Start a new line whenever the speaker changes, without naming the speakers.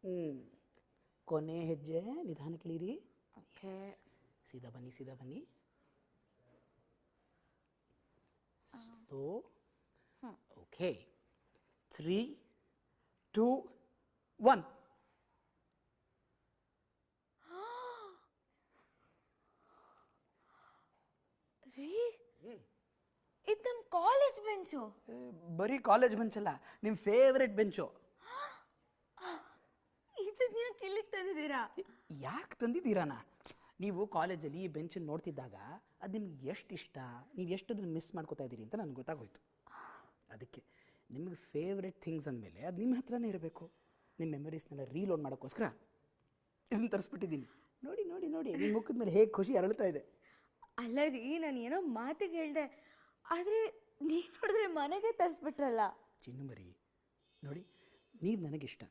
ಹ್ಞೂ ಕೊನೆ ಹೆಜ್ಜೆ ನಿಧಾನಕ್ಕೆ ಇಳಿರಿ.
ಓಕೆ.
ಸೀದಾ ಬನ್ನಿ ಸೀದಾ ಬನ್ನಿ. ಸ್ಲೋ. ಓಕೆ 3 2 1.
ರೀ ಇದು ನಮ್ಮ ಕಾಲೇಜ್ ಬೆಂಚು.
ಬರೀ ಕಾಲೇಜ್ ಬೆಂಚಲ್ಲ, ನಿಮ್ಮ ಫೇವ್ರೆಟ್ ಬೆಂಚು.
ಇದನ್ನ ಯಾಕೆ ಇಲ್ಲಿಗೆ ತಂದಿದ್ದೀರಾ?
ಯಾಕೆ ತಂದಿದ್ದೀರಾನ? ನೀವು ಕಾಲೇಜಲ್ಲಿ ಈ ಬೆಂಚನ್ನು ನೋಡ್ತಿದ್ದಾಗ ಅದು ನಿಮ್ಗೆ ಎಷ್ಟು ಇಷ್ಟ, ನೀವು ಎಷ್ಟು ಅದನ್ನು ಮಿಸ್ ಮಾಡ್ಕೋತಾ ಇದ್ದೀರಿ ಅಂತ ನನಗೆ ಗೊತ್ತಾಗೋಯ್ತು. ಅದಕ್ಕೆ ನಿಮಗೆ ಫೇವ್ರೆಟ್ ಥಿಂಗ್ಸ್ ಅಂದಮೇಲೆ ಅದು ನಿಮ್ಮ ಹತ್ರನೇ ಇರಬೇಕು. ನಿಮ್ಮ ಮೆಮೊರೀಸ್ನೆಲ್ಲ ರೀಲೋಡ್ ಮಾಡೋಕ್ಕೋಸ್ಕರ ಇದನ್ನು ತರಿಸ್ಬಿಟ್ಟಿದ್ದೀನಿ. ನೋಡಿ ನೋಡಿ ನೋಡಿ, ನಿಮ್ಮ ಮುಖದ ಮೇಲೆ ಹೇಗೆ ಖುಷಿ ಅರಳ್ತಾ ಇದೆ.
ಅಲ್ಲ ರೀ, ನಾನು ಏನೋ ಮಾತಿಗೆ ಹೇಳಿದೆ, ಆದರೆ ನೀವು ನೋಡಿದ್ರೆ ಮನೆಗೆ ತರಿಸ್ಬಿಟ್ರಲ್ಲ.
ಚಿನ್ನು ಮರಿ ನೋಡಿ, ನೀವು ನನಗಿಷ್ಟ,